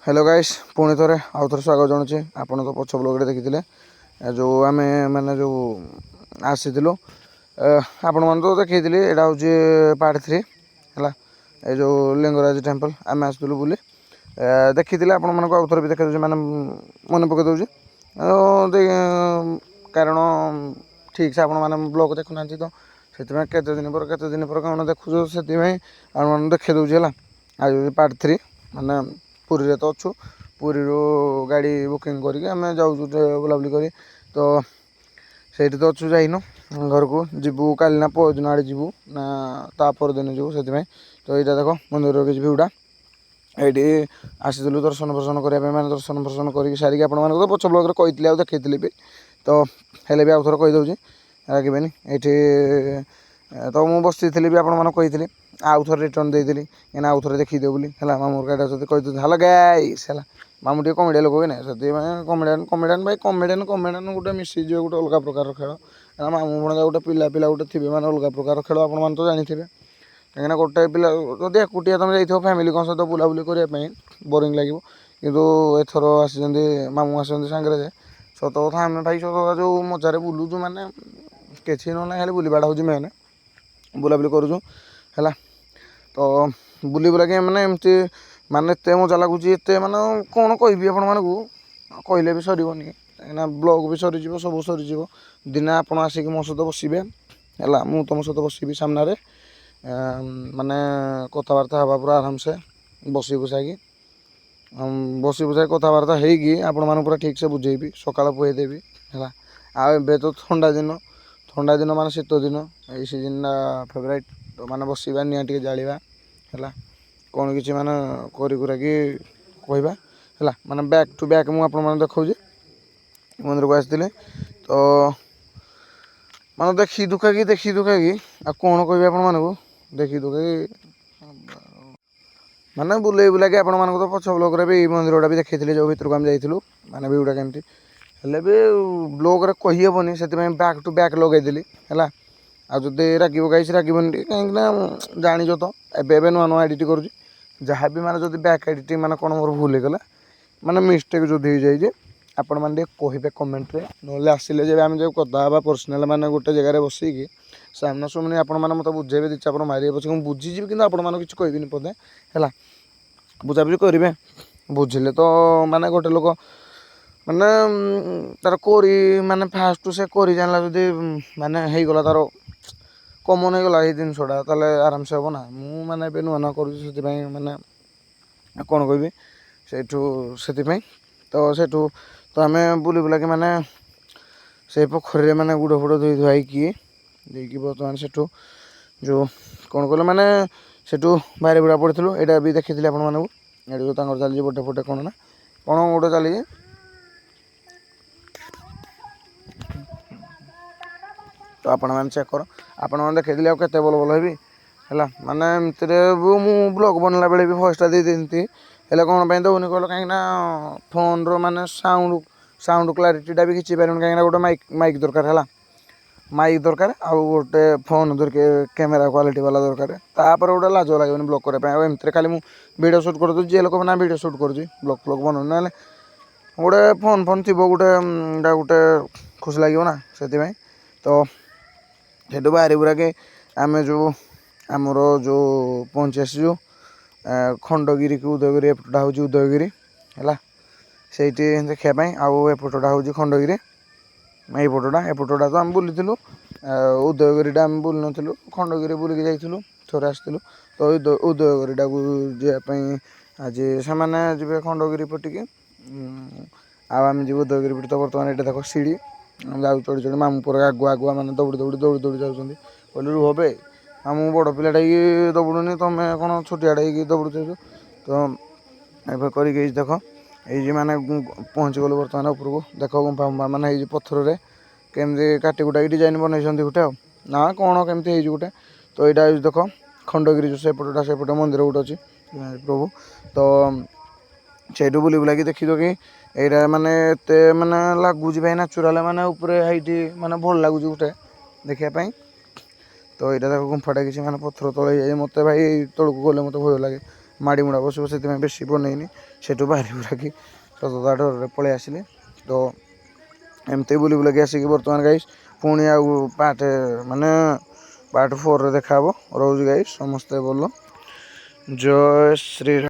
Hello guys पुणी थे आउ थे स्वागत जनाऊँ आपड़ तो पछ ब्लॉग देखी जो आम मैंने जो आसी आपण मैंने तो देखी यहाँ हूँ पार्ट 3 है ये जो लिंगराज टेम्पल आम आसलु बुली देखी आपण मानक आउ थे भी देखा मैंने मन पकई दूसरी कारण ठीक से आपण मैंने ब्लॉग देखुना तो से दिन पर कौन देखु से देखे दूसरी है आज पार्ट 3 माने पुरी तो अच्छु पुरी गाड़ी बुकिंग करके आम जाऊँ बुलाबुली कर तो से तो अच्छु जाइन घर को जीवु का परदिन आड़े जीवु ना ता परदिन जीवु से तो यहाँ देख मंदिर किसी भिउटा ये आसीलु दर्शन फर्शन करने मैंने दर्शन फर्शन कर सारिक आप तो पछ ब्लॉग कही देखी भी तो हेल्ले भी आउ थोड़ा कहीदे रागबेनि ये तो मुझे बसी भी आपड़ी आउ थे रिटर्न देदी कहीं आउ थे देखीदे बोली है मामू गाड़ी कही हलो गाइस है मामू टे कमेडिया लोक ना से कमेडियान कमेडियान भाई कमेडियान कमेडियान गोटे मिसी गोटे अलग प्रकार खेल मामू भणजा गोटे पिला पिला गोटे थे मैंने अलग प्रकार खेल आप तो जानी कहीं गोटे पिला जदि एकुटिया तुम जाइए फैमिली सहित बुलाबुली करने बोरिंग लगे कितु एथर आसी मामू आस सांगे सत कथा आम भाई सत कथा जो मजारे बुलूँ मैंने किसी ना खाली बुलवाटा हूँ मेन बुलाबुली करूँ है तो बुली बुला के मैंने एमती माने एत मजा लगुच एत माने कौन कहि आपण मानक कहले भी सरनी कहीं ब्लॉग भी सरीज सब सरीज दिने आप आसिक मो सहित बसबे है मु तुम सहित बसबि सामने माने कथबार्ता हवा पूरा आराम से बसी बुसाई बसी बुसाई कथबार्ता होगी आपण मानक पूरा ठीक से बुझेबी सकाल पुहेदेवी है आबे तो ठंडा दिन माने शीत दिन यही सीजन फेवरेट माने बसवा निआ टे जावा है कौन किसी माने करी कहवा है माने बैक टू बैक मुझे देखा मंदिर को आसती तो माने देखी दुखा कि आ कौन कह आपण मानक देखी दुखा कि माने बुले बुला के आपण मानक तो पछ ब्लॉग रे भी मंदिर भी देखी जो भितर को आम जाइलु माने भिउटा केमती हेल्ले भी ब्लॉग रे कही हेनी से बैक टू बैक लगेदेली है आदि रागब गाइस रागबनी कहीं जाच तो एवं नुआ नुआ एडिट कर जहाँ भी माने जब बैक एडिटिंग माने कौन मोर भूल होगा माने मिस्टेक जो हो जाए आपण मैंने कहे कमेंट रे ना आसिले जब आम जो कदा पर्सनाल माने गोटे जगह बसिकी सामना सामने आपण मैंने मत बुझेबे दी चापर मारे पचे मुझे बुझीजी कि आपण मैंने किसी कहबिनी पदे है बुझाबुझी करेंगे बुझिले तो माने गोटे लोक माने तार कोरी माने फास्ट से कोरी जानला जदि माने हो गला तार कमन हो गला ये जिनसटा ताले आराम से हम ना मु माने नुआ नुआ कर माने कौन कहबी से तो सेठू तो आम बुली बुला के माने से पोखरी माने गुड़ फुड़ धोई धुआई बर्तमान सेठू जो कौन कहल माने सेठू बाहर बुड़ा पड़ू यहाँ भी देखी आप जो चली बोटे फोटे कौन ना कौन गोटे चली तो आपण मैंने चेक कर आपण मैंने देखी आते बल बल हेबी है माने एमती मु ब्लॉग बनला बेले भी भॉइसटा दे देती है कौन पे दौनी कहल कहीं फोन रो माने साउंड क्लारिटीटा भी खिंची पारे कहीं गोटे माइक दरकार है माइक दरकार आउ गोटे फोन कैमेरा क्वालिटी वाला दरकार तापर गोटे लाज लगे ब्लॉग करने एमती खाली मुझे वीडियो शूट कर जी लोक ना वीडियो शूट कर ब्लॉग फ्लॉग बनू ना गोटे फोन फोन थी गोटे गोटे खुश लगे ना से तो सेठू बाहरी बुरा के आम जो आमर जो पहुँची आसीचु खंडगिरी की उदयगिरी एपटा हूँ उदयगिरी है से देखापी आउ एपटा हूँ खंडगिरी एपटा तो आम बुलूँ उदयगिरीटा आम बुल नु खंडगिरी बुलिकी जाइलु थोड़े आसलु तो उदयगिरीटा को जावाई आज से जी खंडगिरी पटिकी आम जी उदयगिरी पटी तो बर्तमान ये देख सीढ़ी जाऊ चढ़ी चढ़ी मामू पर आगुआ आगुआ मैंने दौड़ी दौड़ी दौड़ी दौड़ी जाऊँगी कहली रुह बे मामू बड़ पिलाटा दौड़ुनी तुम कौन छोटियाटा दौड़ तो ये कर देख ये मैंने पहुँची गलु बर्तमान उपरको देख गुंफा गुंफा मैंने पत्थर केमती काटी कुटा डिजाइन बनई गोटे ना कौन केमती हो गोटे तो यहाँ देख खंडगिरी जो सेपटा सेपटे मंदिर गोटे अच्छी प्रभु तो से बुली बुला देखी दो कि यहाँ माने एत माने लगुच भाई नाचुराल माने हाइट माने भल लगुच गोटे देखापी तो यहाँ देख गुंफाटा किसी माने पत्थर तले मत भाई तौक गले मत भय लगे ମାଡ଼ିମୁଡ଼ା ବସିବ ସେଥିପାଇଁ ବେଶୀ ବନେଇନି। ସେଠୁ ବାହାରି ବୁରାକି ସତତା ଡରରେ ପଳେଇ ଆସିଲି। ତ ଏମିତି ବୁଲି ବୁଲାକି ଆସିକି ବର୍ତ୍ତମାନ ଗାଇସ୍ ପୁଣି ଆଉ ପାର୍ଟ 4ରେ ଦେଖା ହବ। ରହୁଛି ଗାଇସ୍, ସମସ୍ତେ ଭଲ। ଜୟ ଶ୍ରୀ